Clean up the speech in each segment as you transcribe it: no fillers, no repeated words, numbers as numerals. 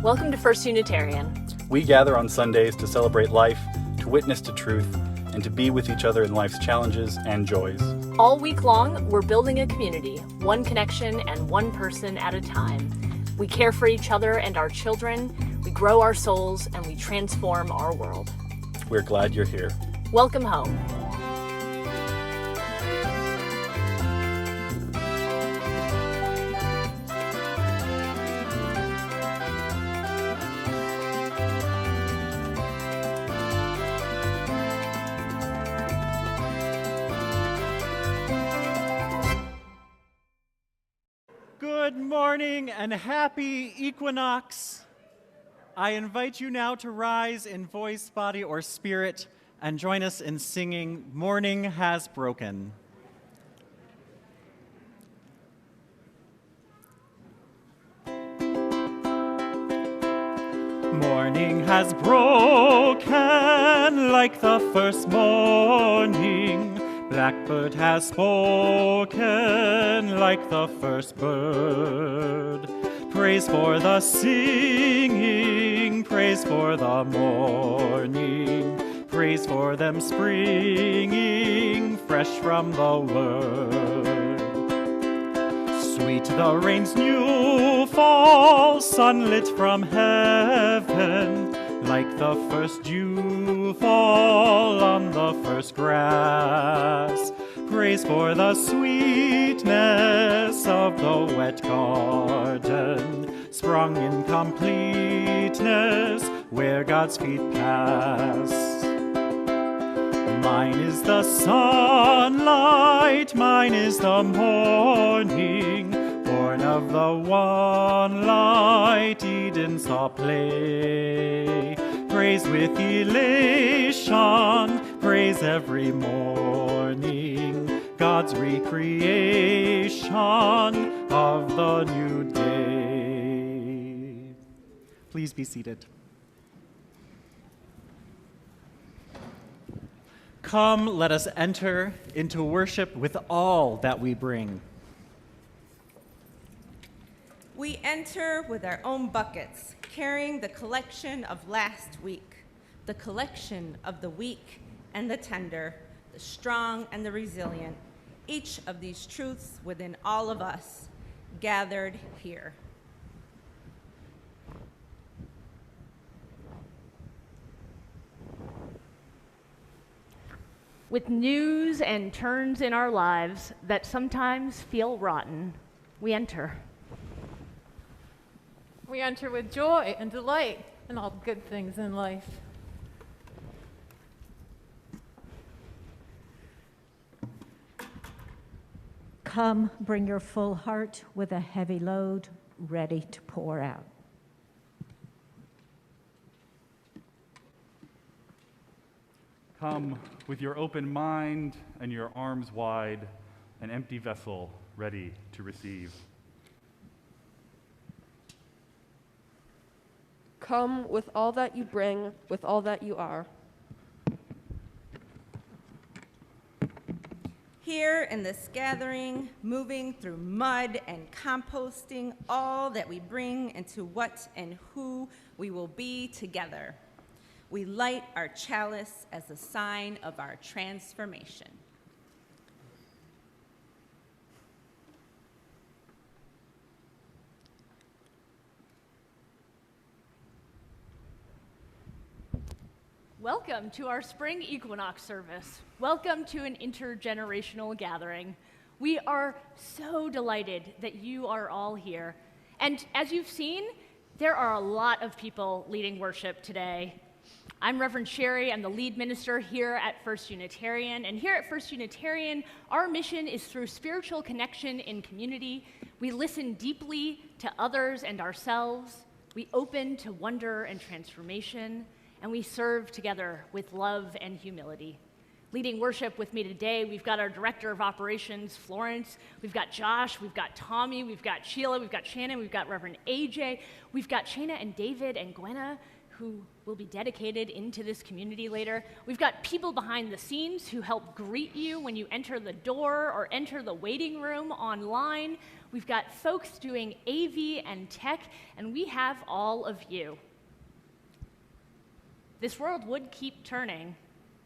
Welcome to First Unitarian. We gather on Sundays to celebrate life, to witness to truth, and to be with each other in life's challenges and joys. All week long, we're building a community, one connection and one person at a time. We care for each other and our children, we grow our souls, and we transform our world. We're glad you're here. Welcome home. Good morning and happy Equinox. I invite you now to rise in voice, body, or spirit and join us in singing Morning Has Broken. Morning has broken like the first morning. Blackbird has spoken like the first bird. Praise for the singing, praise for the morning, praise for them springing fresh from the word. Sweet the rain's new fall, sunlit from heaven, like the first dew fall on the first grass. Praise for the sweetness of the wet garden, sprung in completeness where God's feet pass. Mine is the sunlight, mine is the morning, born of the one light Eden saw play. Praise with elation, praise every morning, God's recreation of the new day. Please be seated. Come, let us enter into worship with all that we bring. We enter with our own buckets, carrying the collection of last week, the collection of the weak and the tender, the strong and the resilient, each of these truths within all of us, gathered here. With news and turns in our lives that sometimes feel rotten, we enter. We enter with joy and delight in all the good things in life. Come, bring your full heart with a heavy load, ready to pour out. Come with your open mind and your arms wide, an empty vessel ready to receive. Come with all that you bring, with all that you are. Here in this gathering, moving through mud and composting all that we bring into what and who we will be together. We light our chalice as a sign of our transformation. Welcome to our spring Equinox service. Welcome to an intergenerational gathering. We are so delighted that you are all here. And as you've seen, there are a lot of people leading worship today. I'm Reverend Sherry. I'm the lead minister here at First Unitarian. And here at First Unitarian, our mission is through spiritual connection in community. We listen deeply to others and ourselves. We open to wonder and transformation. And we serve together with love and humility. Leading worship with me today, we've got our Director of Operations, Florence. We've got Josh, we've got Tommy, we've got Sheila, we've got Shannon, we've got Reverend AJ. We've got Shana and David and Gwenna, who will be dedicated into this community later. We've got people behind the scenes who help greet you when you enter the door or enter the waiting room online. We've got folks doing AV and tech, and we have all of you. This world would keep turning,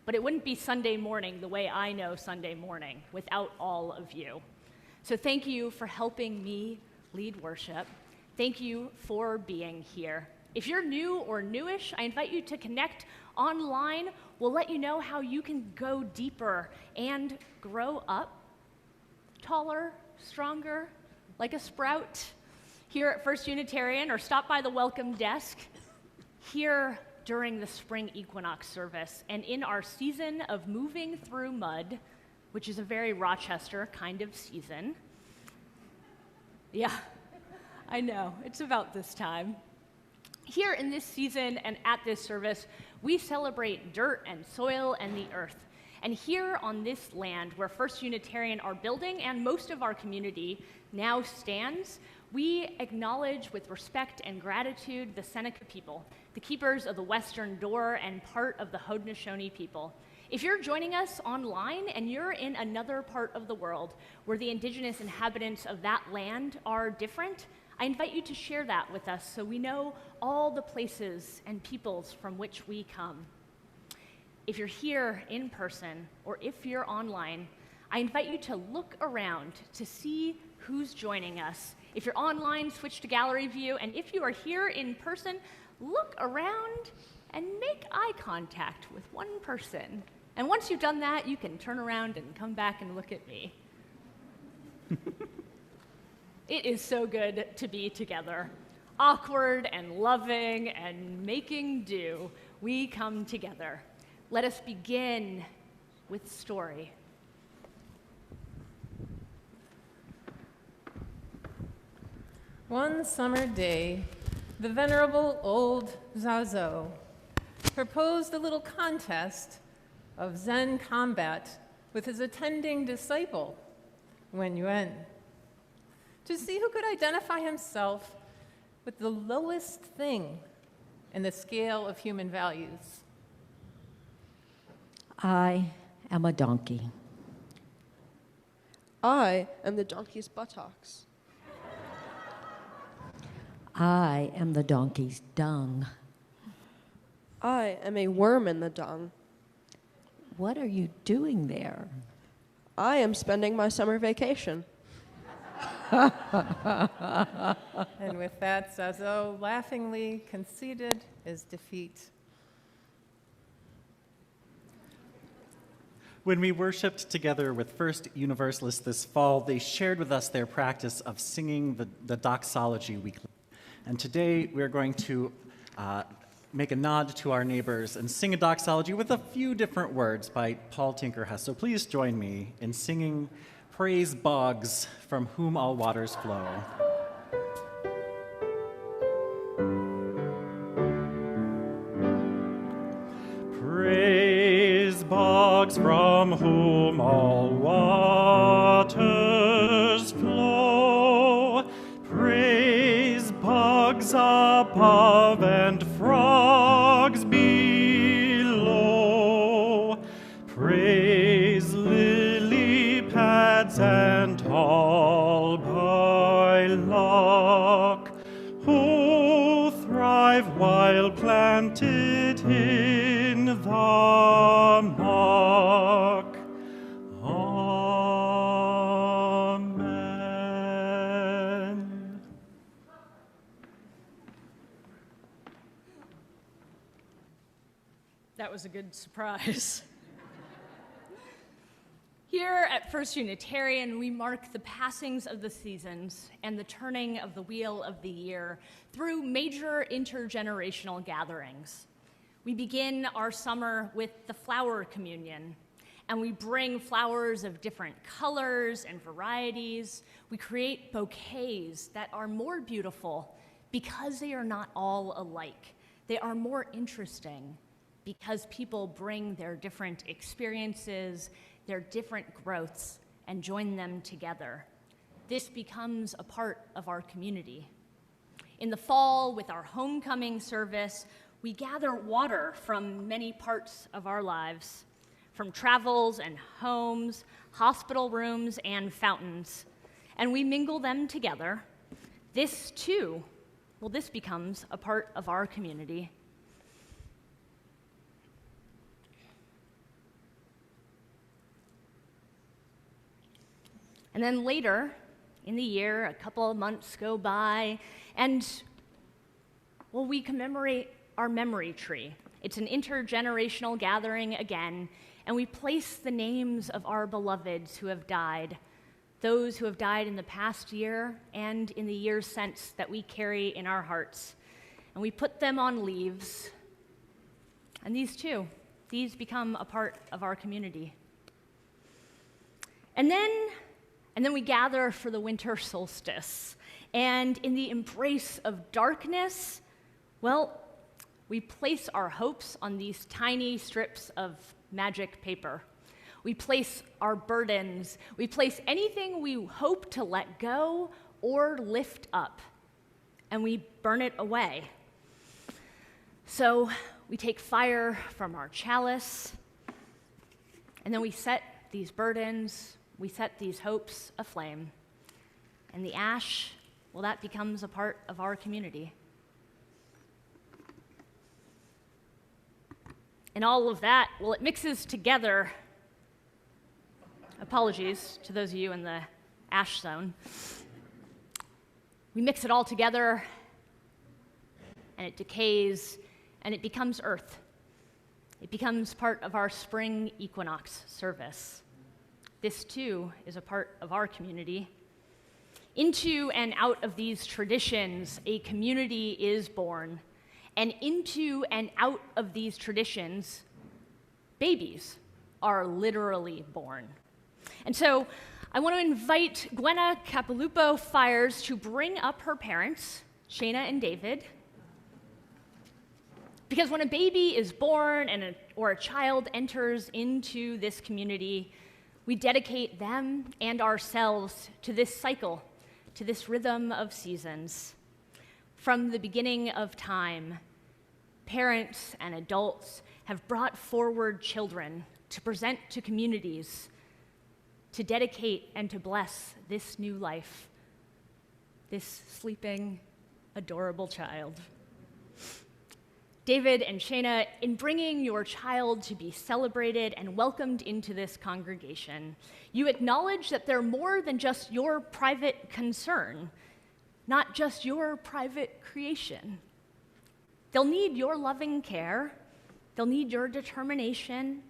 but it wouldn't be Sunday morning the way I know Sunday morning without all of you. So thank you for helping me lead worship. Thank you for being here. If you're new or newish, I invite you to connect online. We'll let you know how you can go deeper and grow up, taller, stronger, like a sprout, here at First Unitarian, or stop by the welcome desk here during the spring equinox service and in our season of moving through mud, which is a very Rochester kind of season. Yeah, I know, it's about this time. Here in this season and at this service, we celebrate dirt and soil and the earth. And here on this land where First Unitarian are building and most of our community now stands, we acknowledge with respect and gratitude the Seneca people, the keepers of the Western Door and part of the Haudenosaunee people. If you're joining us online and you're in another part of the world where the indigenous inhabitants of that land are different, I invite you to share that with us so we know all the places and peoples from which we come. If you're here in person or if you're online, I invite you to look around to see who's joining us. If you're online, switch to gallery view, and if you are here in person, look around and make eye contact with one person. And once you've done that, you can turn around and come back and look at me. It is so good to be together. Awkward and loving and making do, we come together. Let us begin with story. One summer day, the venerable old Zazo proposed a little contest of Zen combat with his attending disciple, Wen Yuan, to see who could identify himself with the lowest thing in the scale of human values. I am a donkey. I am the donkey's buttocks. I am the donkey's dung. I am a worm in the dung. What are you doing there? I am spending my summer vacation. And with that, Zazo laughingly conceded his defeat. When we worshiped together with First Universalists this fall, they shared with us their practice of singing the doxology weekly. And today we're going to make a nod to our neighbors and sing a doxology with a few different words by Paul Tinker-Hess. So please join me in singing Praise Bogs, from whom all waters flow. Praise bogs, from whom all waters flow. Praise bogs above and frogs below. Praise lily pads and tall lilac, who thrive while planted in the muck. Amen. That was a good surprise. Here at First Unitarian, we mark the passings of the seasons and the turning of the wheel of the year through major intergenerational gatherings. We begin our summer with the flower communion, and we bring flowers of different colors and varieties. We create bouquets that are more beautiful because they are not all alike. They are more interesting because people bring their different experiences, their different growths, and join them together. This becomes a part of our community. In the fall, with our homecoming service, we gather water from many parts of our lives, from travels and homes, hospital rooms, and fountains. and we mingle them together, this too, well, this becomes a part of our community. And then later in the year, a couple of months go by, and, well, we commemorate our memory tree. It's an intergenerational gathering again, and we place the names of our beloveds who have died, those who have died in the past year and in the years since that we carry in our hearts. And we put them on leaves, and these become a part of our community. And then we gather for the winter solstice. And in the embrace of darkness, well, we place our hopes on these tiny strips of magic paper. We place our burdens. We place anything we hope to let go or lift up, and we burn it away. So we take fire from our chalice, and then we set these burdens, we set these hopes aflame. And the ash, well, that becomes a part of our community. And all of that, well, it mixes together. Apologies to those of you in the ash zone. We mix it all together, and it decays, and it becomes earth. It becomes part of our spring equinox service. This, too, is a part of our community. Into and out of these traditions, a community is born. And into and out of these traditions, babies are literally born. And so I want to invite Gwenna Capilupo Fires to bring up her parents, Shayna and David. Because when a baby is born or a child enters into this community, we dedicate them and ourselves to this cycle, to this rhythm of seasons. From the beginning of time, parents and adults have brought forward children to present to communities, to dedicate and to bless this new life, this sleeping, adorable child. David and Shayna, in bringing your child to be celebrated and welcomed into this congregation, you acknowledge that they're more than just your private concern, not just your private creation. They'll need your loving care, they'll need your determination,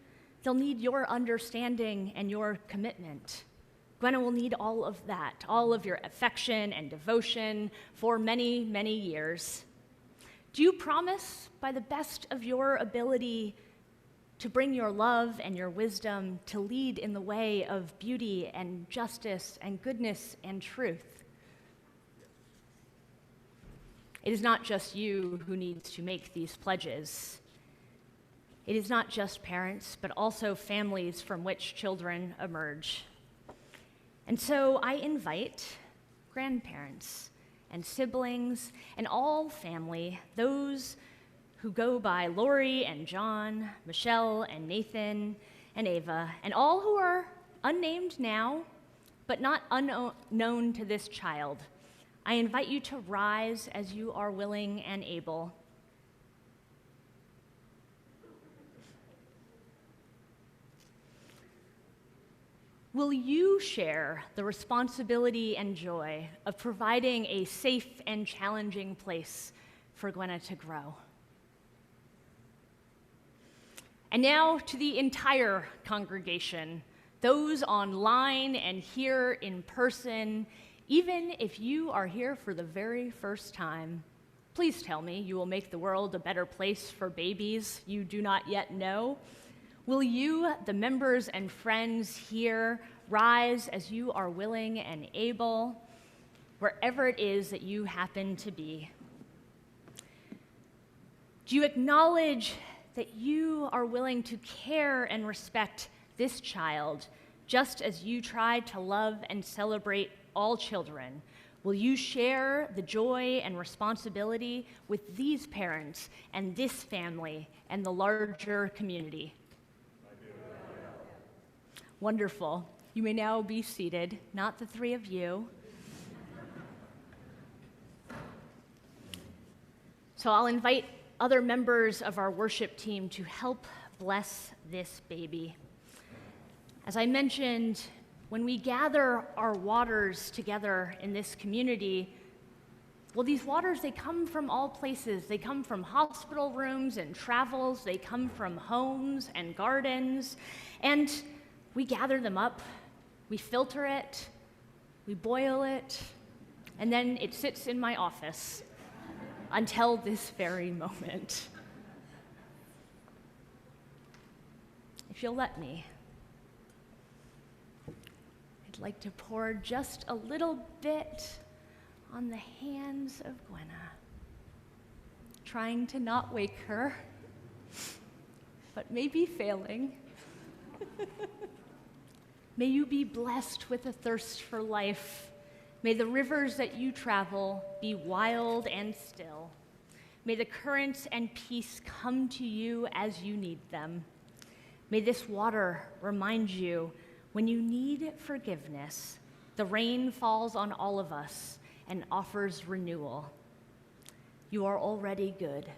they'll need your understanding and your commitment. Gwenna will need all of that, all of your affection and devotion for many, many years. Do you promise, by the best of your ability, to bring your love and your wisdom to lead in the way of beauty and justice and goodness and truth? It is not just you who needs to make these pledges. It is not just parents, but also families from which children emerge. And so I invite grandparents and siblings and all family, those who go by Lori and John, Michelle and Nathan and Ava, and all who are unnamed now, but not unknown to this child. I invite you to rise as you are willing and able. Will you share the responsibility and joy of providing a safe and challenging place for Gwenna to grow? And now to the entire congregation, those online and here in person, even if you are here for the very first time, please tell me you will make the world a better place for babies you do not yet know. Will you, the members and friends here, rise as you are willing and able, wherever it is that you happen to be? Do you acknowledge that you are willing to care and respect this child just as you try to love and celebrate all children? Will you share the joy and responsibility with these parents and this family and the larger community? Wonderful. You may now be seated, not the three of you, So I'll invite other members of our worship team to help bless this baby. As I mentioned, when we gather our waters together in this community, well, these waters, they come from all places. They come from hospital rooms and travels. They come from homes and gardens. And we gather them up, we filter it, we boil it, and then it sits in my office until this very moment. If you'll let me, I'd like to pour just a little bit on the hands of Gwenna, trying to not wake her, but maybe failing. May you be blessed with a thirst for life. May the rivers that you travel be wild and still. May the currents and peace come to you as you need them. May this water remind you when you need forgiveness, the rain falls on all of us and offers renewal. You are already good,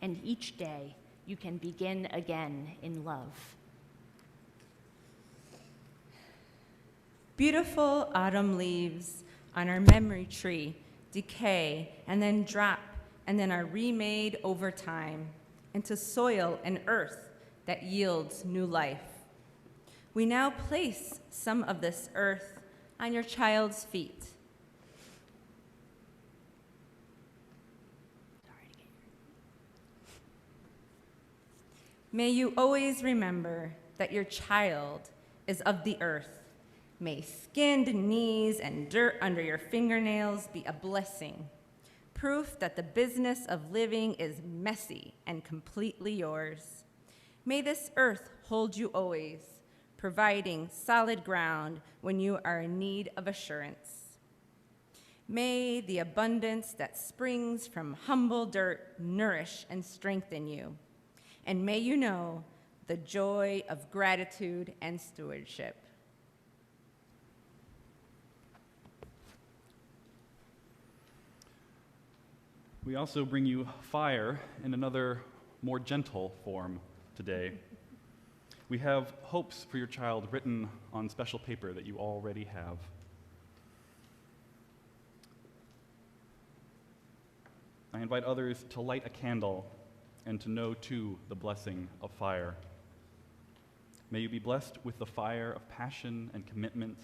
and each day you can begin again in love. Beautiful autumn leaves on our memory tree decay and then drop and then are remade over time into soil and earth that yields new life. We now place some of this earth on your child's feet. May you always remember that your child is of the earth. May skinned knees and dirt under your fingernails be a blessing, proof that the business of living is messy and completely yours. May this earth hold you always, providing solid ground when you are in need of assurance. May the abundance that springs from humble dirt nourish and strengthen you. And may you know the joy of gratitude and stewardship. We also bring you fire in another, more gentle form today. We have hopes for your child written on special paper that you already have. I invite others to light a candle and to know, too, the blessing of fire. May you be blessed with the fire of passion and commitment.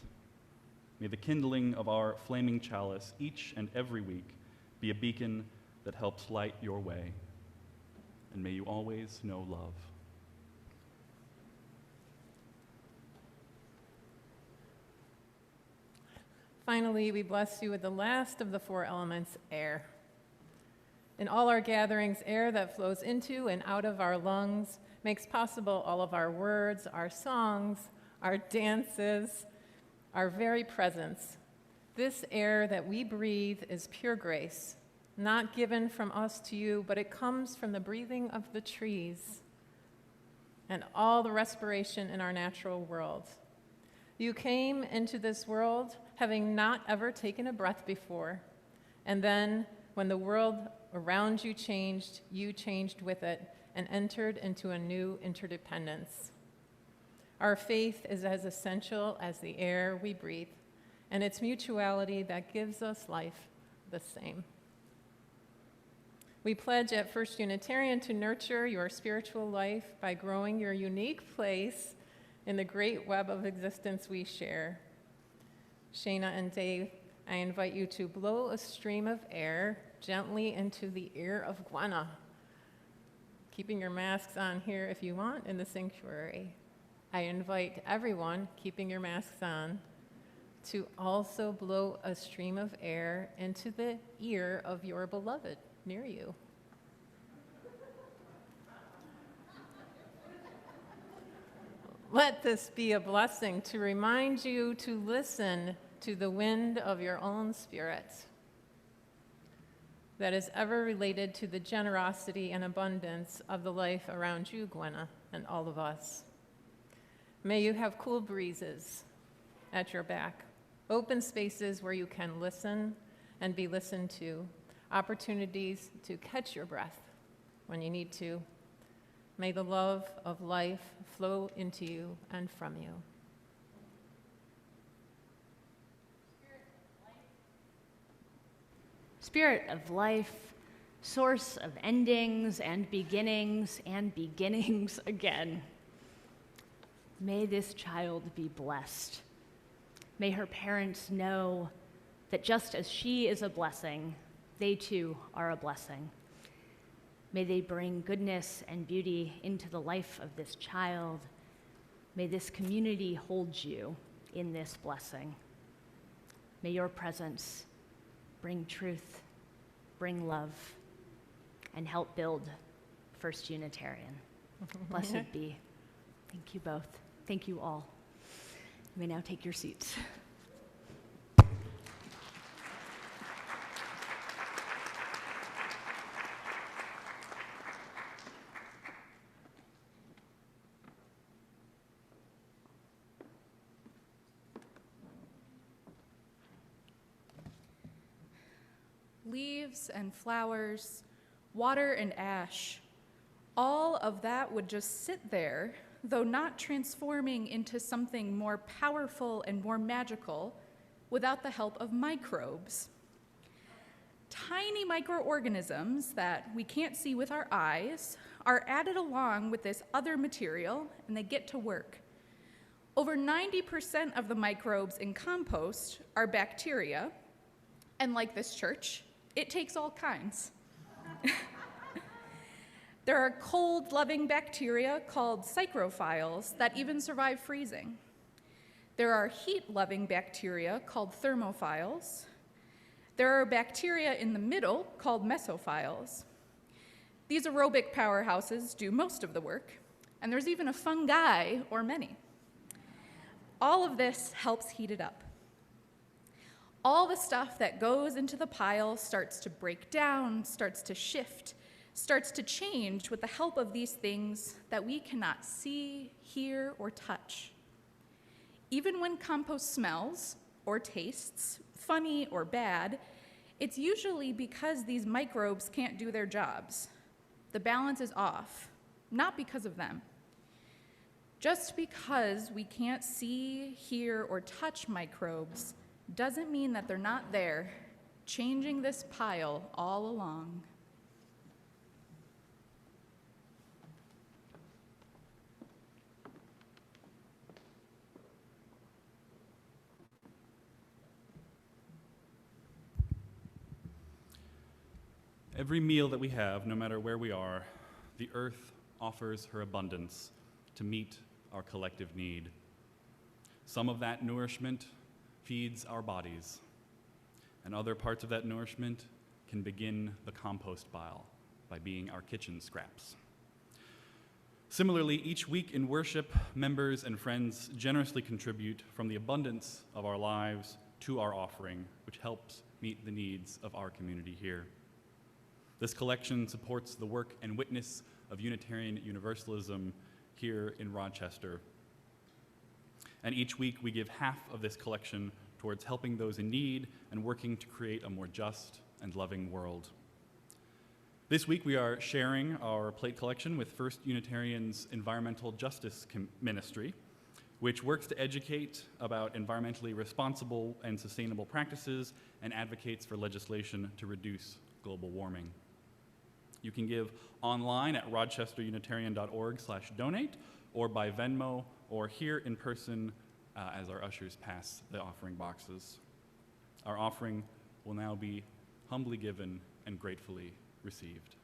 May the kindling of our flaming chalice each and every week be a beacon that helps light your way. And may you always know love. Finally, we bless you with the last of the four elements, air. In all our gatherings, air that flows into and out of our lungs makes possible all of our words, our songs, our dances, our very presence. This air that we breathe is pure grace, not given from us to you, but it comes from the breathing of the trees and all the respiration in our natural world. You came into this world having not ever taken a breath before, and then when the world around you changed with it and entered into a new interdependence. Our faith is as essential as the air we breathe, and it's mutuality that gives us life the same. We pledge at First Unitarian to nurture your spiritual life by growing your unique place in the great web of existence we share. Shayna and Dave, I invite you to blow a stream of air gently into the ear of Gwenna, keeping your masks on here if you want in the sanctuary. I invite everyone, keeping your masks on, to also blow a stream of air into the ear of your beloved near you. Let this be a blessing to remind you to listen to the wind of your own spirit that is ever related to the generosity and abundance of the life around you, Gwenna, and all of us. May you have cool breezes at your back, open spaces where you can listen and be listened to, opportunities to catch your breath when you need to. May the love of life flow into you and from you. Spirit of life, source of endings and beginnings again. May this child be blessed. May her parents know that just as she is a blessing, they too are a blessing. May they bring goodness and beauty into the life of this child. May this community hold you in this blessing. May your presence bring truth, bring love, and help build First Unitarian. Blessed be. Thank you both. Thank you all. You may now take your seats. Leaves and flowers, water and ash, all of that would just sit there, though not transforming into something more powerful and more magical without the help of microbes. Tiny microorganisms that we can't see with our eyes are added along with this other material, and they get to work. Over 90% of the microbes in compost are bacteria, and like this church, it takes all kinds. There are cold-loving bacteria called psychrophiles that even survive freezing. There are heat-loving bacteria called thermophiles. There are bacteria in the middle called mesophiles. These aerobic powerhouses do most of the work, and there's even a fungi, or many. All of this helps heat it up. All the stuff that goes into the pile starts to break down, starts to shift, starts to change with the help of these things that we cannot see, hear, or touch. Even when compost smells or tastes funny or bad, it's usually because these microbes can't do their jobs. The balance is off, not because of them. Just because we can't see, hear, or touch microbes doesn't mean that they're not there, changing this pile all along. Every meal that we have, no matter where we are, the earth offers her abundance to meet our collective need. Some of that nourishment feeds our bodies, and other parts of that nourishment can begin the compost pile by being our kitchen scraps. Similarly, each week in worship, members and friends generously contribute from the abundance of our lives to our offering, which helps meet the needs of our community here. This collection supports the work and witness of Unitarian Universalism here in Rochester. And each week we give half of this collection towards helping those in need and working to create a more just and loving world. This week we are sharing our plate collection with First Unitarian's Environmental Justice Ministry, which works to educate about environmentally responsible and sustainable practices and advocates for legislation to reduce global warming. You can give online at rochesterunitarian.org/donate, or by Venmo, or here in person as our ushers pass the offering boxes. Our offering will now be humbly given and gratefully received.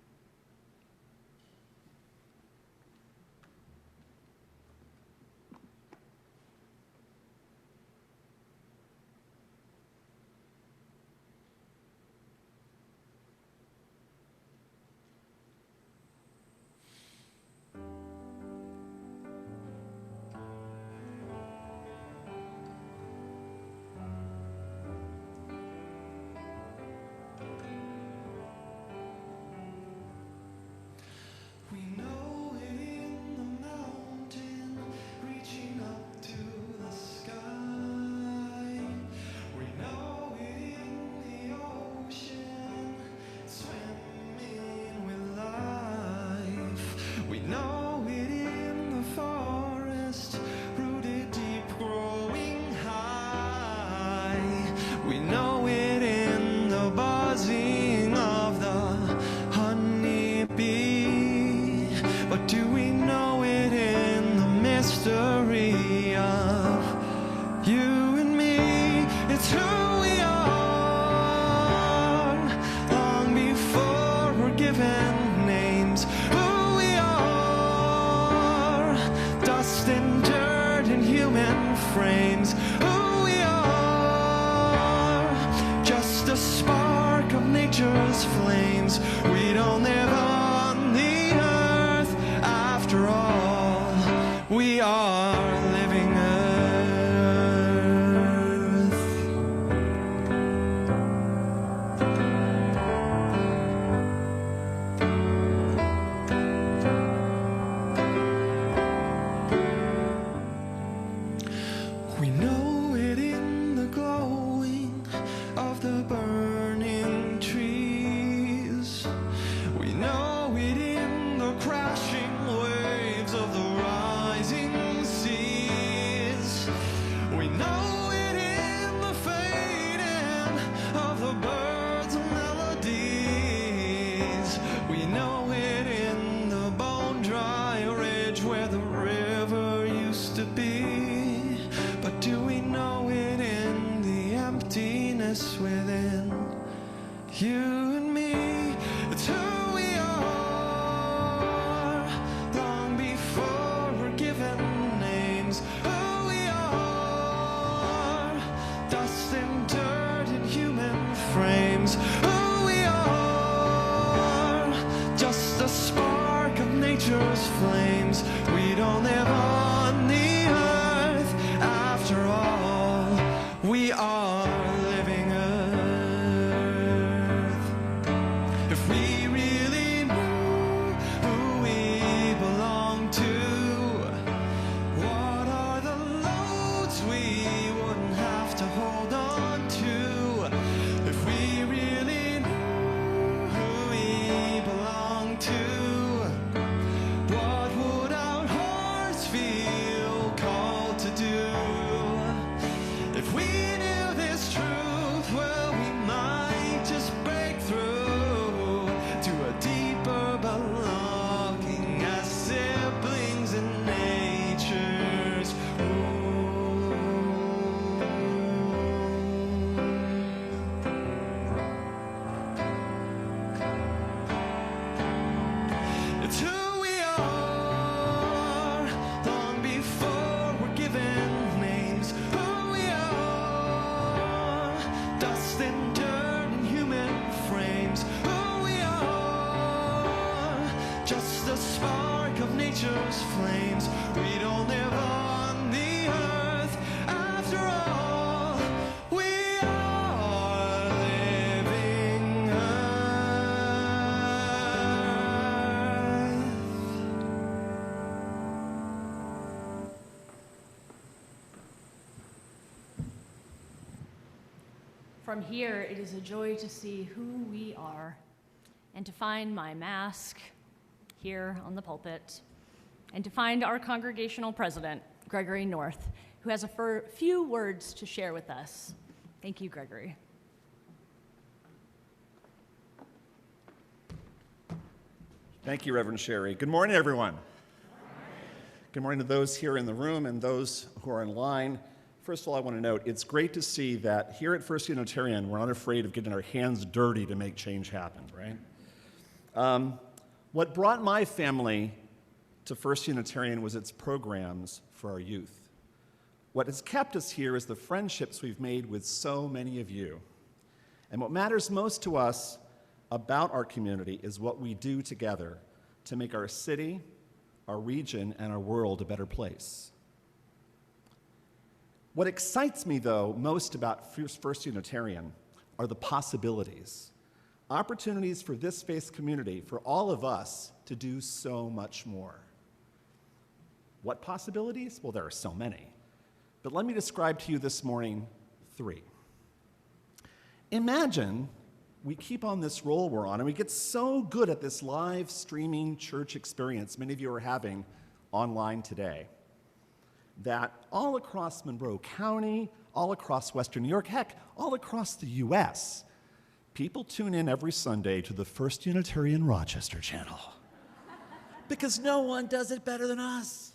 just a spark of nature's flames. We don't live on the earth after all. We are living earth. We know it in the glowing of the burning trees. We know it in the crashing waves of the rising seas. We know it in the fading of the birds' melodies. We know it in the bone-dry ridge where the river used to be. But do we know it in the emptiness within you and me? It's who we are, long before we're given names. Who we are, dust and dirt in human frames. Who we are, just a spark of nature's flames. We don't live on the earth after all. We are living earth. If we really knew who we belong to, what are the loads we wouldn't have to hold on to? If we really knew who we belong to, what would our hearts feel called to do? If we knew this truth, well, we might just break through to a deeper belonging as siblings in nature's womb. It's who we are, long before we're given names. Who we are, dust and dirt in human frames. Who we are, just a spark of nature's flames. We don't live on the earth after all. We are living earth. From here, it is a joy to see who we are and to find my mask here on the pulpit and to find our congregational president, Gregory North, who has a few words to share with us. Thank you, Gregory. Thank you, Reverend Sherry. Good morning, everyone. Good morning to those here in the room and those who are online. First of all, I want to note, it's great to see that here at First Unitarian, we're not afraid of getting our hands dirty to make change happen, right? What brought my family to First Unitarian was its programs for our youth. What has kept us here is the friendships we've made with so many of you. And what matters most to us about our community is what we do together to make our city, our region, and our world a better place. What excites me, though, most about First Unitarian are the possibilities. Opportunities for this faith community, for all of us to do so much more. What possibilities? Well, there are so many. But let me describe to you this morning 3. Imagine we keep on this roll we're on, and we get so good at this live streaming church experience many of you are having online today, that all across Monroe County, all across Western New York, heck, all across the U.S., people tune in every Sunday to the First Unitarian Rochester channel because no one does it better than us.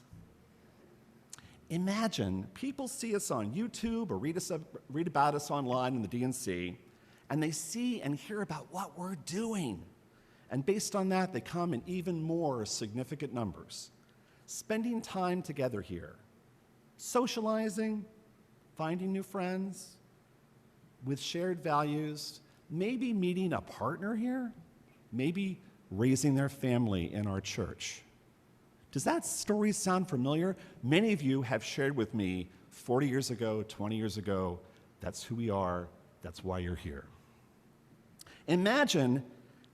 Imagine people see us on YouTube or read about us online in the DNC, and they see and hear about what we're doing. And based on that, they come in even more significant numbers, spending time together here, socializing, finding new friends, with shared values, maybe meeting a partner here, maybe raising their family in our church. Does that story sound familiar? Many of you have shared with me 40 years ago, 20 years ago, that's who we are, that's why you're here. Imagine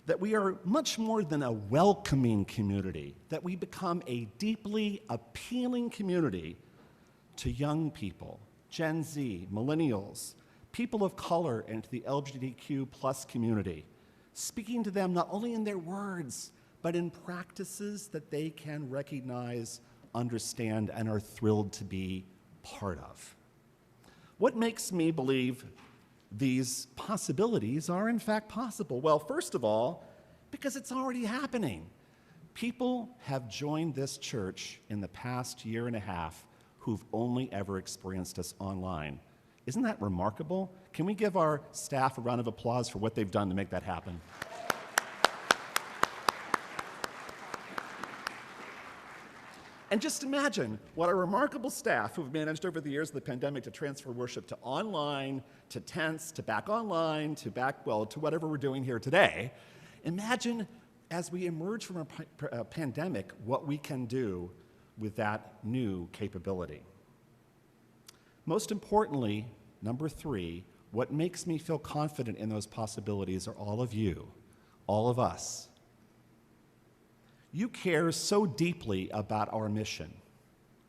that we are much more than a welcoming community, that we become a deeply appealing community to young people, Gen Z, millennials, people of color, and to the LGBTQ plus community, speaking to them not only in their words, but in practices that they can recognize, understand, and are thrilled to be part of. What makes me believe these possibilities are in fact possible? Well, first of all, because it's already happening. People have joined this church in the past year and a half who've only ever experienced us online. Isn't that remarkable? Can we give our staff a round of applause for what they've done to make that happen? And just imagine what a remarkable staff who've managed over the years of the pandemic to transfer worship to online, to tents, to back online, to back, well, to whatever we're doing here today. Imagine as we emerge from a pandemic what we can do with that new capability. Most importantly, number 3, what makes me feel confident in those possibilities are all of you, all of us. You care so deeply about our mission,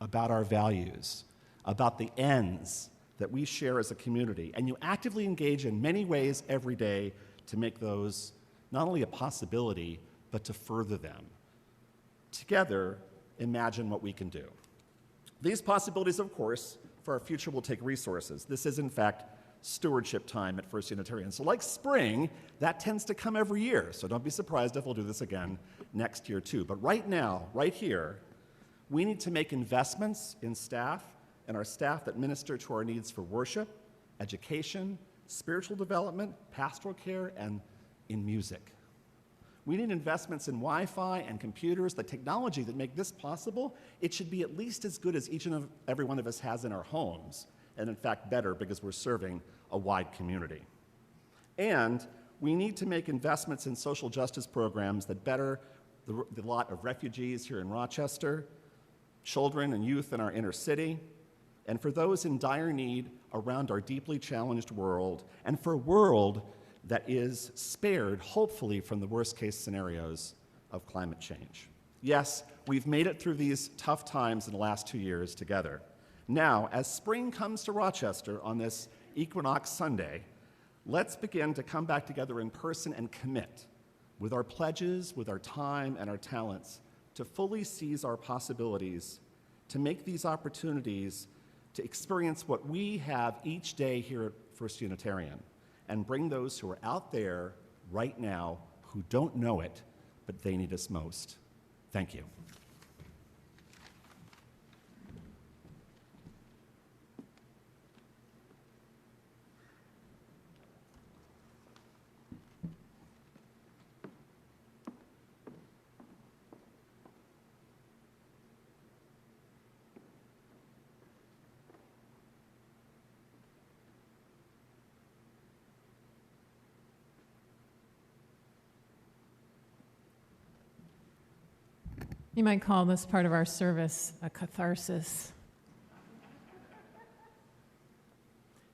about our values, about the ends that we share as a community, and you actively engage in many ways every day to make those not only a possibility, but to further them. Together, imagine what we can do. These possibilities, of course, for our future will take resources. This is, in fact, stewardship time at First Unitarian. So like spring, that tends to come every year. So don't be surprised if we'll do this again next year too. But right now, right here, we need to make investments in staff and our staff that minister to our needs for worship, education, spiritual development, pastoral care, and in music. We need investments in Wi-Fi and computers, the technology that make this possible. It should be at least as good as each and every one of us has in our homes, and in fact better because we're serving a wide community. And we need to make investments in social justice programs that better the lot of refugees here in Rochester, children and youth in our inner city, and for those in dire need around our deeply challenged world, and for a world that is spared, hopefully, from the worst-case scenarios of climate change. Yes, we've made it through these tough times in the last 2 years together. Now, as spring comes to Rochester on this Equinox Sunday, let's begin to come back together in person and commit with our pledges, with our time and our talents to fully seize our possibilities, to make these opportunities to experience what we have each day here at First Unitarian, and bring those who are out there right now who don't know it, but they need us most. Thank you. You might call this part of our service a catharsis.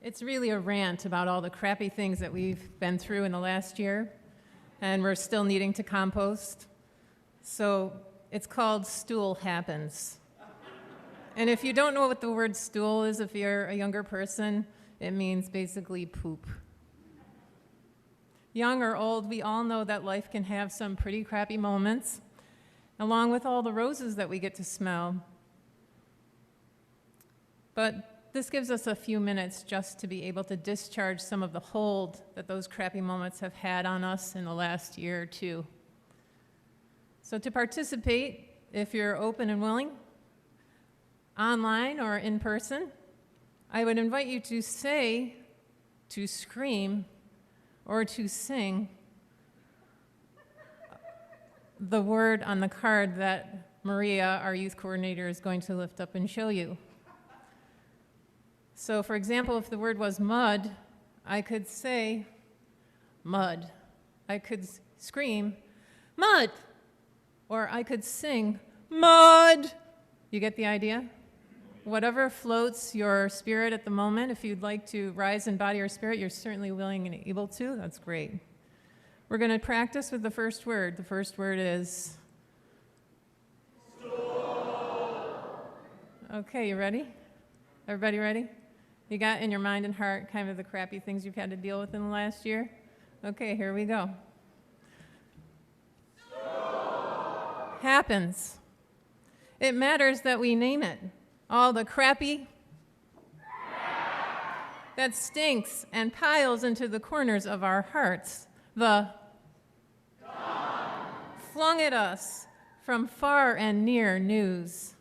It's really a rant about all the crappy things that we've been through in the last year, and we're still needing to compost. So it's called Stool Happens. And if you don't know what the word stool is, if you're a younger person, it means basically poop. Young or old, we all know that life can have some pretty crappy moments, along with all the roses that we get to smell. But this gives us a few minutes just to be able to discharge some of the hold that those crappy moments have had on us in the last year or two. So to participate, if you're open and willing, online or in person, I would invite you to say, to scream, or to sing the word on the card that Maria, our youth coordinator, is going to lift up and show you. So, for example, if the word was mud, I could say mud. I could scream mud. Or I could sing mud. You get the idea? Whatever floats your spirit at the moment, if you'd like to rise in body or spirit, you're certainly willing and able to. That's great. We're going to practice with the first word. The first word is... Okay, you ready? Everybody ready? You got in your mind and heart kind of the crappy things you've had to deal with in the last year? Okay, here we go. Happens. It matters that we name it. All the crappy that stinks and piles into the corners of our hearts. The flung at us from far and near news.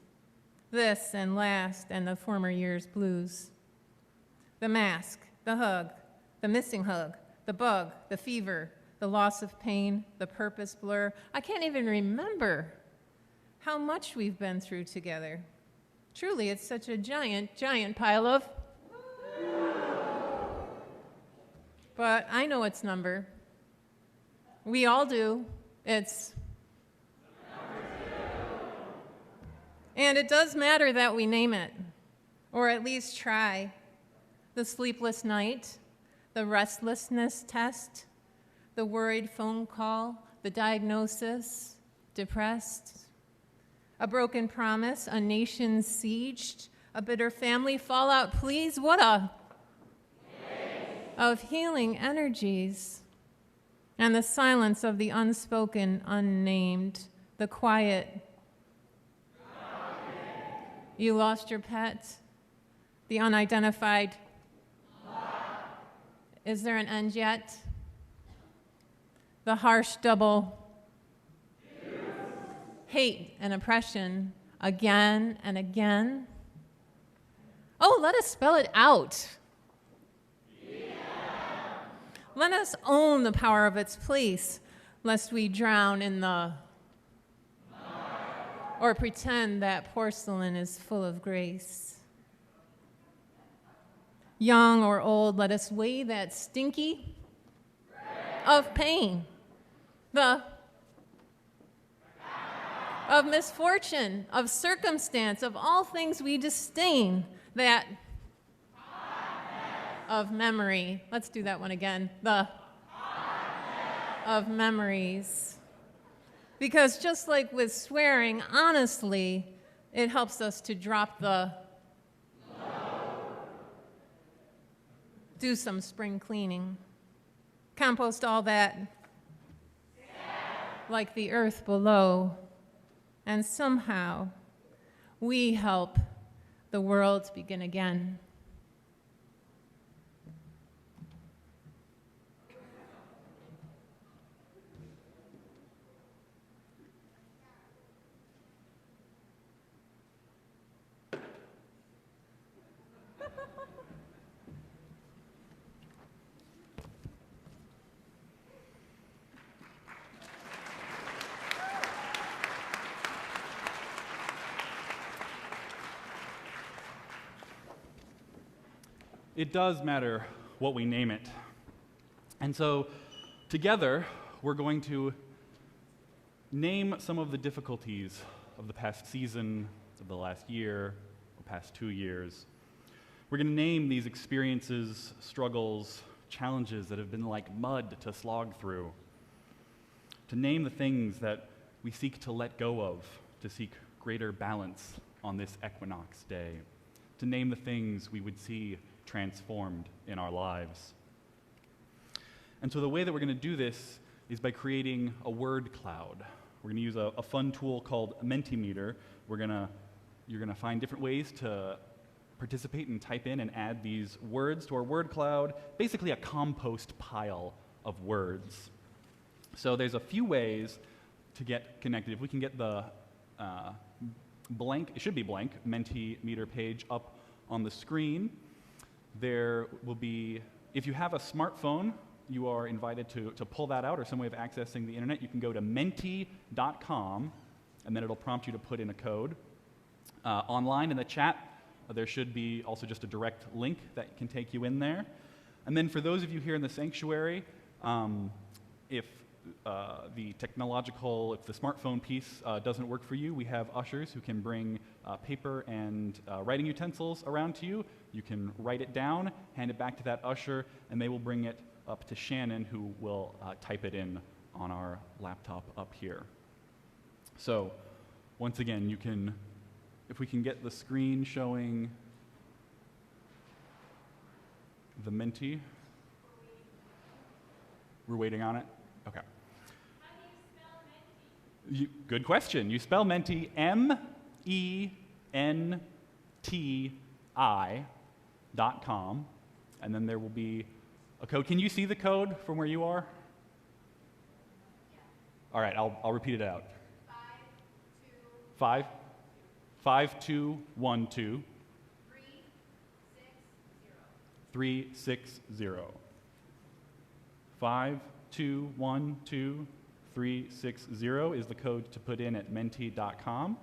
This and last and the former year's blues. The mask, the hug, the missing hug, the bug, the fever, the loss of pain, the purpose blur. I can't even remember how much we've been through together. Truly, it's such a giant, giant pile of... But I know its number. We all do. It's... And it does matter that we name it, or at least try. The sleepless night, the restlessness test, the worried phone call, the diagnosis, depressed, a broken promise, a nation sieged, a bitter family fallout, please, what a... of healing energies, and the silence of the unspoken, unnamed, the quiet. You lost your pet, the unidentified. Is there an end yet? The harsh double hate and oppression again and again. Oh, let us spell it out. Let us own the power of its place, lest we drown in the or pretend that porcelain is full of grace. Young or old, let us weigh that stinky of pain, the of misfortune, of circumstance, of all things we disdain, that of memory. Let's do that one again. The of memories. Because just like with swearing, honestly, it helps us to drop the do some spring cleaning. Compost all that like the earth below. And somehow we help the world begin again. It does matter what we name it. And so together, we're going to name some of the difficulties of the past season, of the last year, or past 2 years. We're going to name these experiences, struggles, challenges that have been like mud to slog through. To name the things that we seek to let go of, to seek greater balance on this equinox day. To name the things we would see transformed in our lives. And so the way that we're going to do this is by creating a word cloud. We're going to use a fun tool called Mentimeter. You're going to find different ways to participate and type in and add these words to our word cloud, basically a compost pile of words. So there's a few ways to get connected. If we can get the blank, it should be blank, Mentimeter page up on the screen. There will be, if you have a smartphone, you are invited to pull that out or some way of accessing the internet. You can go to menti.com, and then it'll prompt you to put in a code. Online in the chat, there should be also just a direct link that can take you in there. And then for those of you here in the sanctuary, if the smartphone piece doesn't work for you, we have ushers who can bring paper and writing utensils around to you. You can write it down, hand it back to that usher, and they will bring it up to Shannon, who will type it in on our laptop up here. So, once again, if we can get the screen showing the Menti. We're waiting on it? Okay. How do you spell Menti? Good question. You spell Menti MENTI.com, and then there will be a code. Can you see the code from where you are? All right, I'll repeat it out. 5212 360. 5212 360 is the code to put in at menti.com.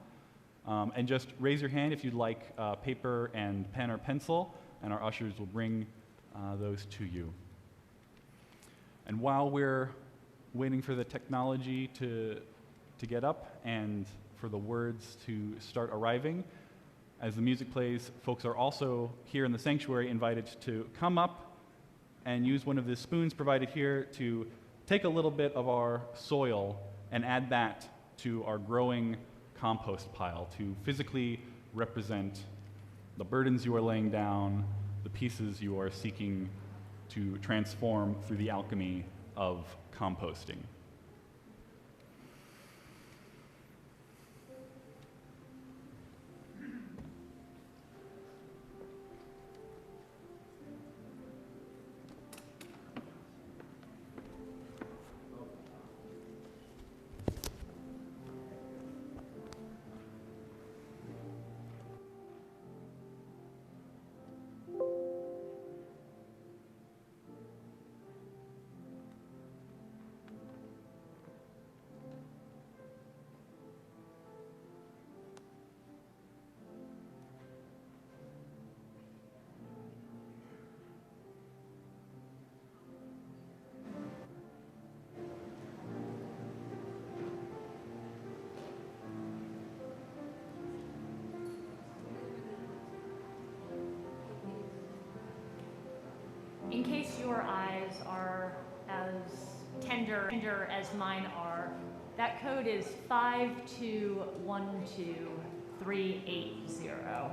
And just raise your hand if you'd like paper and pen or pencil, and our ushers will bring those to you. And while we're waiting for the technology to get up and for the words to start arriving, as the music plays, folks are also here in the sanctuary invited to come up and use one of the spoons provided here to take a little bit of our soil and add that to our growing compost pile to physically represent the burdens you are laying down, the pieces you are seeking to transform through the alchemy of composting. In case your eyes are as tender as mine are, that code is 5212380.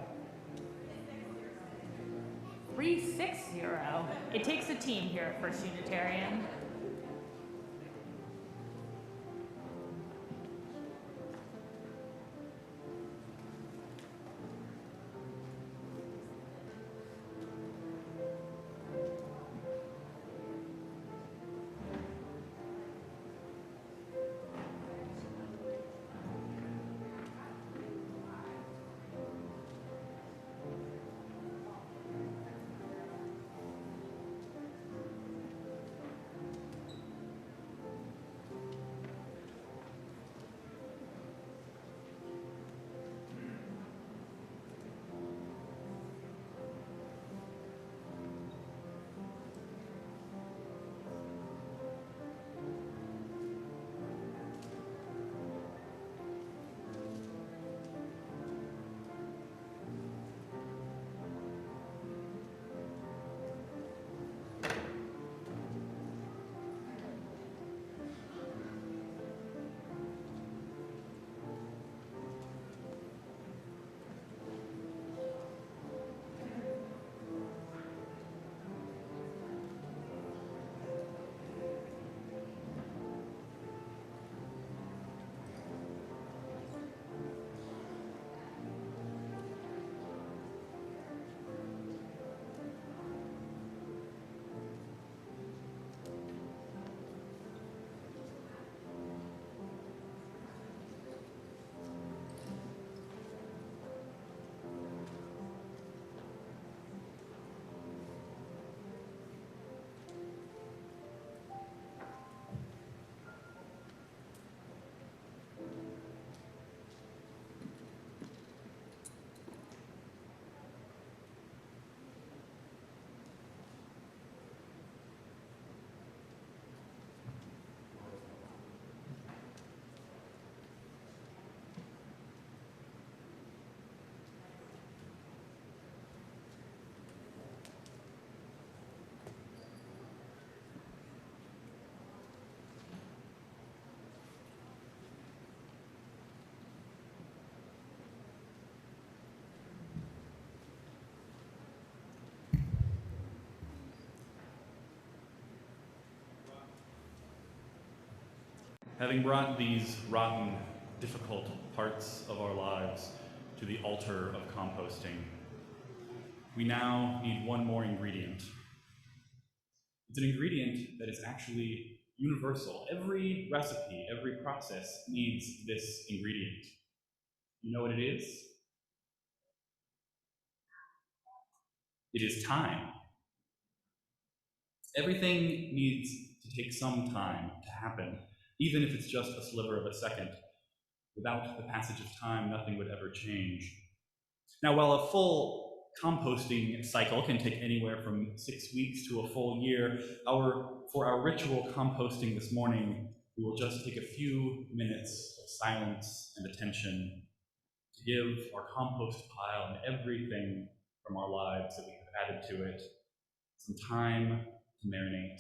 360. It takes a team here at First Unitarian. Having brought these rotten, difficult parts of our lives to the altar of composting, we now need one more ingredient. It's an ingredient that is actually universal. Every recipe, every process needs this ingredient. You know what it is? It is time. Everything needs to take some time to happen, even if it's just a sliver of a second. Without the passage of time, nothing would ever change. Now, while a full composting cycle can take anywhere from 6 weeks to a full year, for our ritual composting this morning, we will just take a few minutes of silence and attention to give our compost pile and everything from our lives that we have added to it some time to marinate,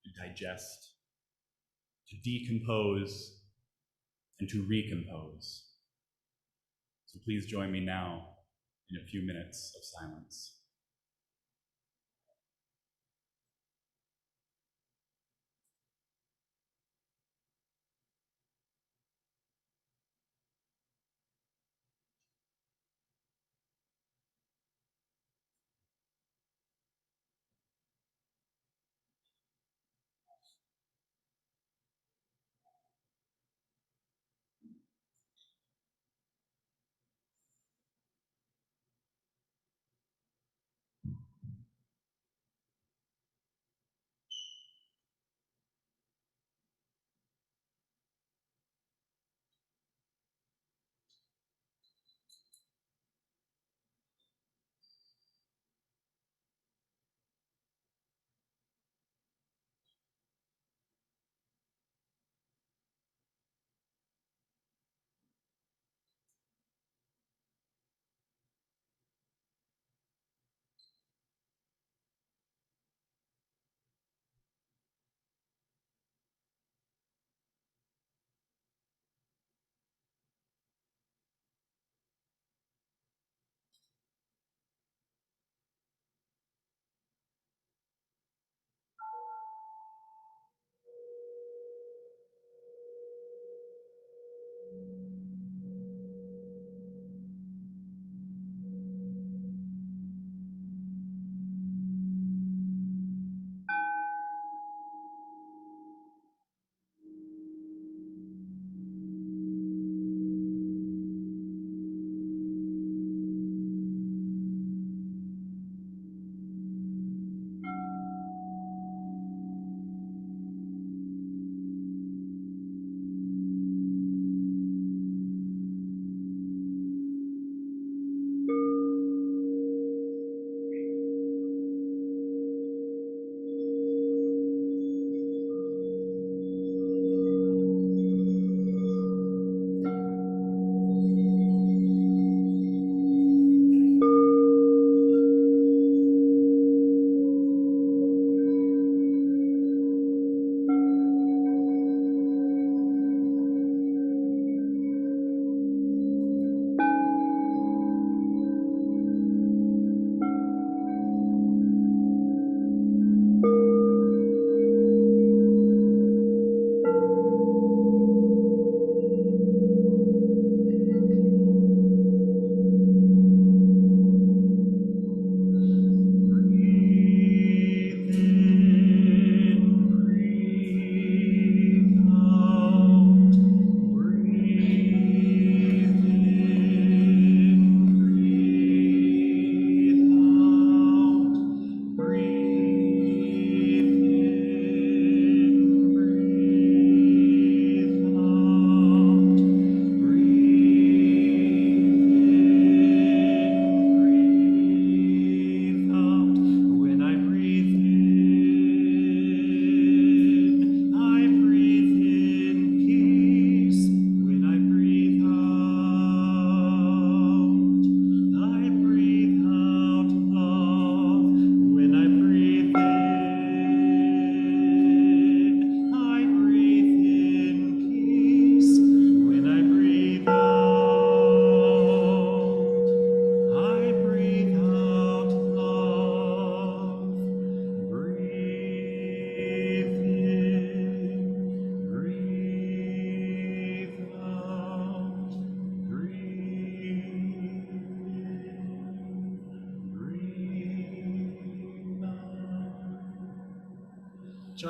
to digest, to decompose, and to recompose. So please join me now in a few minutes of silence.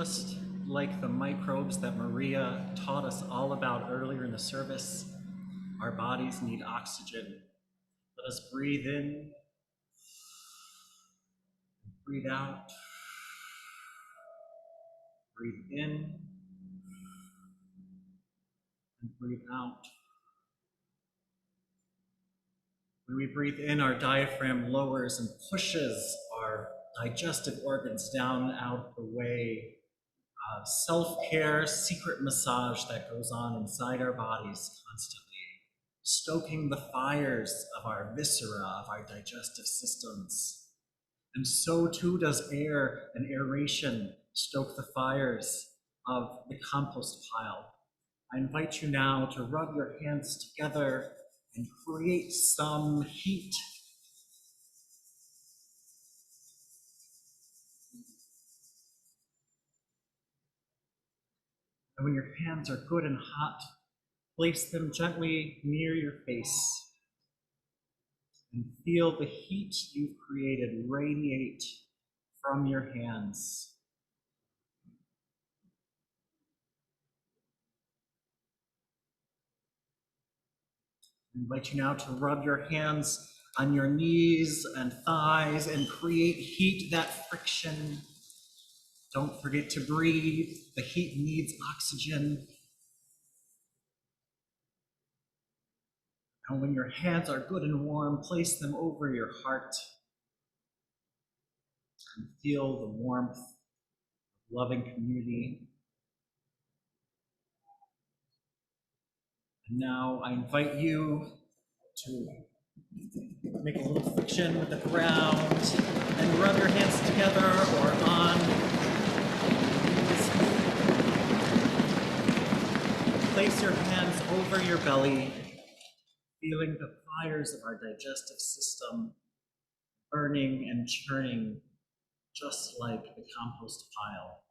just like the microbes that Maria taught us all about earlier in the service, our bodies need oxygen. Let us breathe in, breathe out, breathe in, and breathe out. When we breathe in, our diaphragm lowers and pushes our digestive organs down out the way. Self-care, secret massage that goes on inside our bodies constantly, stoking the fires of our viscera, of our digestive systems. And so too does air and aeration stoke the fires of the compost pile. I invite you now to rub your hands together and create some heat. And when your hands are good and hot, place them gently near your face and feel the heat you've created radiate from your hands. I invite you now to rub your hands on your knees and thighs and create heat, that friction. Don't forget to breathe. The heat needs oxygen. And when your hands are good and warm, place them over your heart and feel the warmth of loving community. And now I invite you to make a little friction with the ground and rub your hands together or on. Place your hands over your belly, feeling the fires of our digestive system burning and churning just like the compost pile,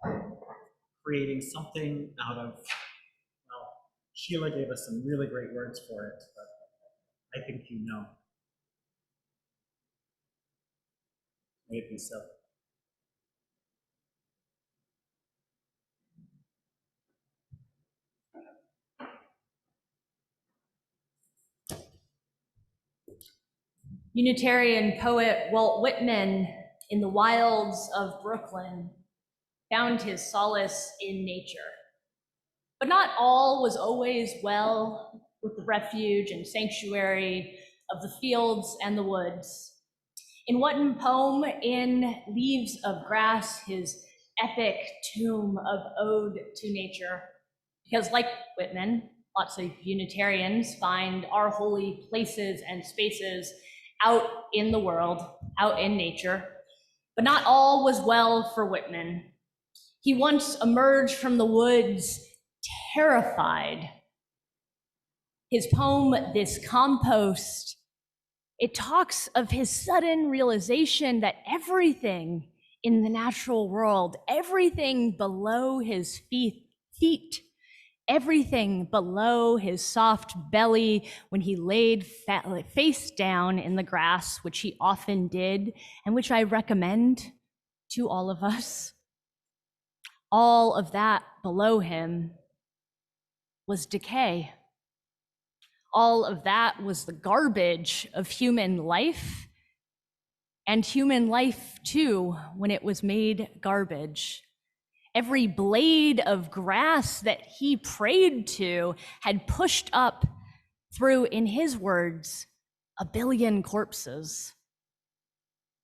creating something out of, well, Sheila gave us some really great words for it, but I think you know. May it be so. Unitarian poet Walt Whitman, in the wilds of Brooklyn, found his solace in nature. But not all was always well with the refuge and sanctuary of the fields and the woods. In one poem, in Leaves of Grass, his epic tome of ode to nature, because like Whitman, lots of Unitarians find our holy places and spaces out in the world, out in nature. But not all was well for Whitman. He once emerged from the woods terrified. His poem, This Compost, it talks of his sudden realization that everything in the natural world, everything below his feet, everything below his soft belly when he laid face down in the grass, which he often did, and which I recommend to all of us, all of that below him was decay. All of that was the garbage of human life, and human life too, when it was made garbage. Every blade of grass that he prayed to had pushed up through, in his words, 1 billion corpses.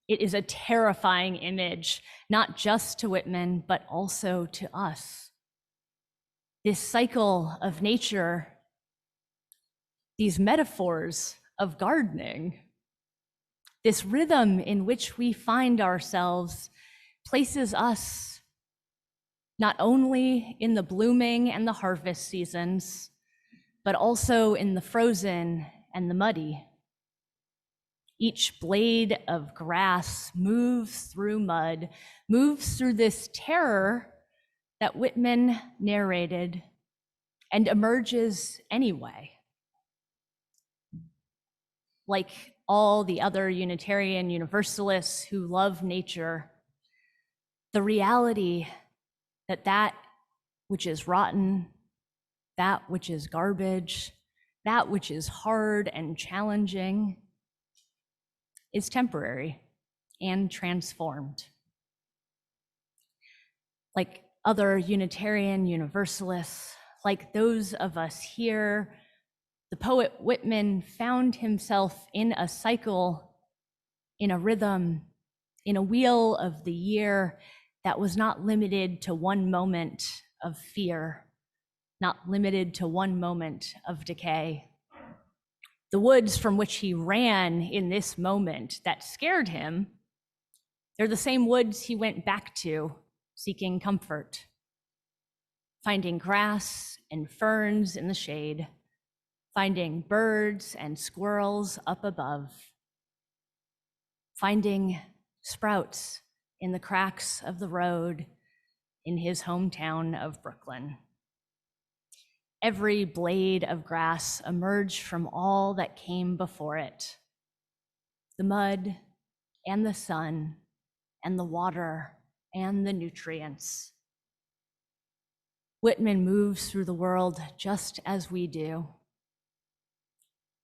It is a terrifying image, not just to Whitman, but also to us. This cycle of nature, these metaphors of gardening, this rhythm in which we find ourselves places us not only in the blooming and the harvest seasons, but also in the frozen and the muddy. Each blade of grass moves through mud, moves through this terror that Whitman narrated, and emerges anyway. Like all the other Unitarian Universalists who love nature, the reality that that which is rotten, that which is garbage, that which is hard and challenging is temporary and transformed. Like other Unitarian Universalists, like those of us here, the poet Whitman found himself in a cycle, in a rhythm, in a wheel of the year that was not limited to one moment of fear, not limited to one moment of decay. The woods from which he ran in this moment that scared him, they're the same woods he went back to, seeking comfort, finding grass and ferns in the shade, finding birds and squirrels up above, finding sprouts in the cracks of the road in his hometown of Brooklyn. Every blade of grass emerged from all that came before it, the mud and the sun and the water and the nutrients. Whitman moves through the world just as we do.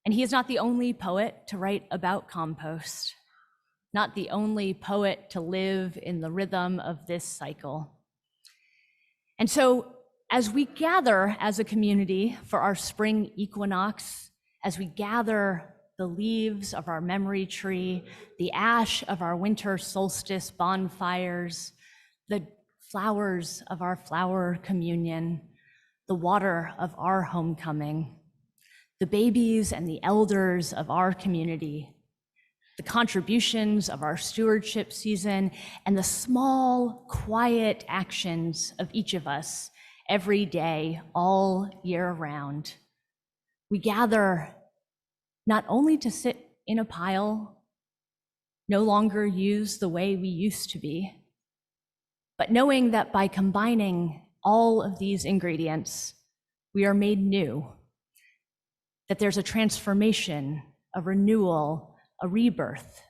And he is not the only poet to write about compost, not the only poet to live in the rhythm of this cycle. And so, as we gather as a community for our spring equinox, as we gather the leaves of our memory tree, the ash of our winter solstice bonfires, the flowers of our flower communion, the water of our homecoming, the babies and the elders of our community, the contributions of our stewardship season, and the small, quiet actions of each of us every day, all year round. We gather not only to sit in a pile, no longer used the way we used to be, but knowing that by combining all of these ingredients, we are made new, that there's a transformation, a renewal, a rebirth.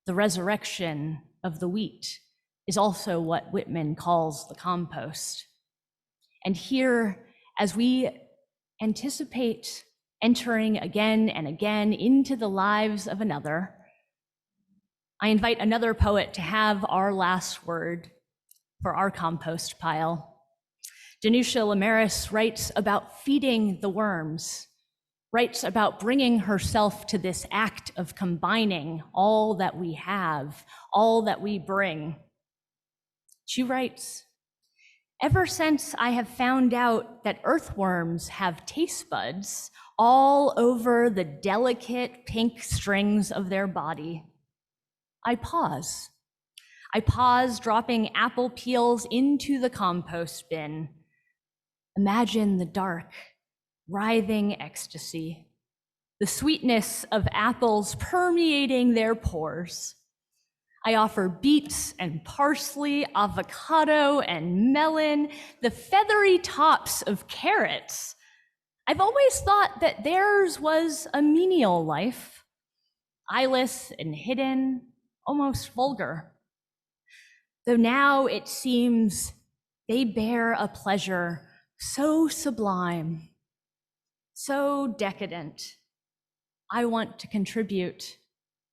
The resurrection of the wheat is also what Whitman calls the compost. And here, as we anticipate entering again and again into the lives of another, I invite another poet to have our last word for our compost pile. Danusha Lamaris writes about feeding the worms, writes about bringing herself to this act of combining all that we have, all that we bring. She writes, "Ever since I have found out that earthworms have taste buds all over the delicate pink strings of their body, I pause. I pause dropping apple peels into the compost bin. Imagine the dark, writhing ecstasy, the sweetness of apples permeating their pores. I offer beets and parsley, avocado and melon, the feathery tops of carrots. I've always thought that theirs was a menial life, eyeless and hidden, almost vulgar. Though now it seems they bear a pleasure so sublime, so decadent. I want to contribute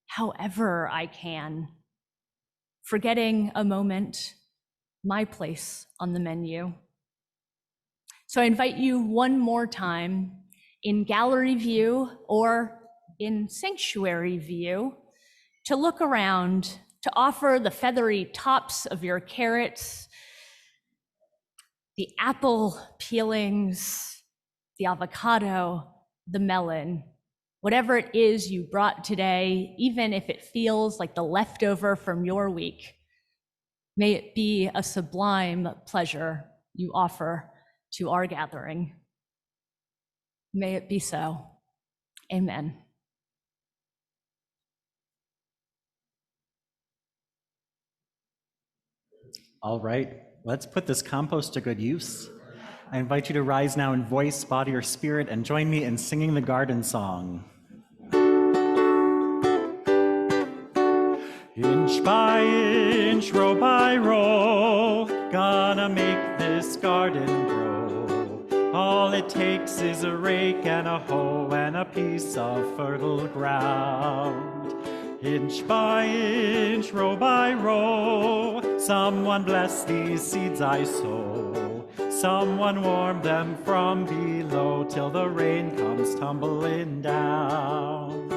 however I can, forgetting a moment, my place on the menu. So I invite you one more time in gallery view or in sanctuary view to look around, to offer the feathery tops of your carrots, the apple peelings, the avocado, the melon, whatever it is you brought today, even if it feels like the leftover from your week, may it be a sublime pleasure you offer to our gathering. May it be so. Amen. All right, let's put this compost to good use. I invite you to rise now in voice, body, or spirit and join me in singing the garden song. Inch by inch, row by row, Gonna make this garden grow. All it takes is a rake and a hoe and a piece of fertile ground. Inch by inch, row by row, someone bless these seeds I sow. Someone warm them from below till the rain comes tumbling down.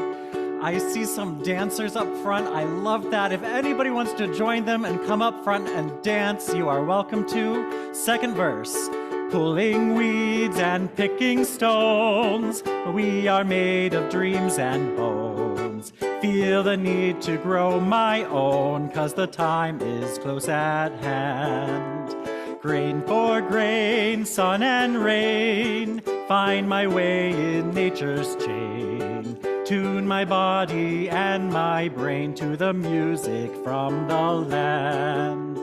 I see some dancers up front. I love that. If anybody wants to join them and come up front and dance, you are welcome to. Second verse. Pulling weeds and picking stones, we are made of dreams and bones. Feel the need to grow my own, 'cause the time is close at hand. Grain for grain, sun and rain, find my way in nature's chain. Tune my body and my brain to the music from the land.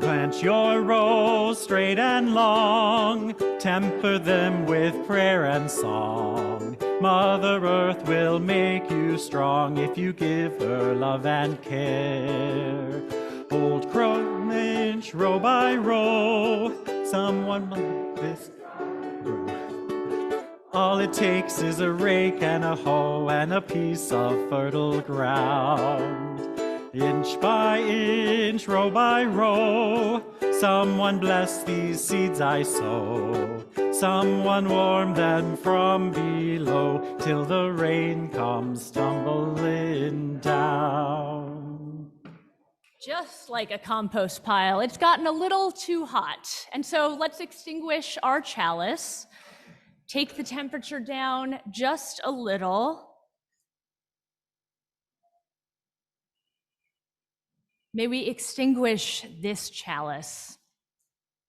Plant your rows straight and long, temper them with prayer and song. Mother Earth will make you strong if you give her love and care. Old crow inch, row by row, someone like this grow. All it takes is a rake and a hoe and a piece of fertile ground. Inch by inch, row by row, someone bless these seeds I sow. Someone warm them from below till the rain comes tumbling down. Just like a compost pile, it's gotten a little too hot. And so let's extinguish our chalice, take the temperature down just a little. May we extinguish this chalice,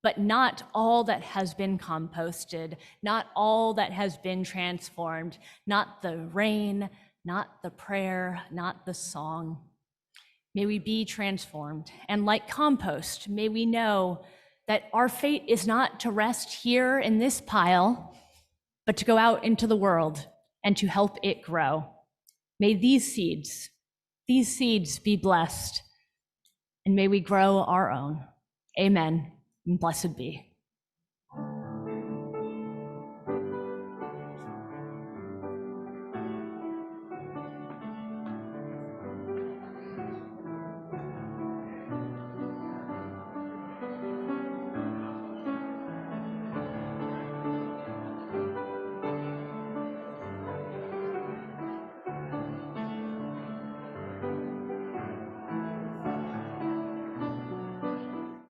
but not all that has been composted, not all that has been transformed, not the rain, not the prayer, not the song. May we be transformed, and like compost, may we know that our fate is not to rest here in this pile, but to go out into the world and to help it grow. May these seeds be blessed, and may we grow our own. Amen, and blessed be.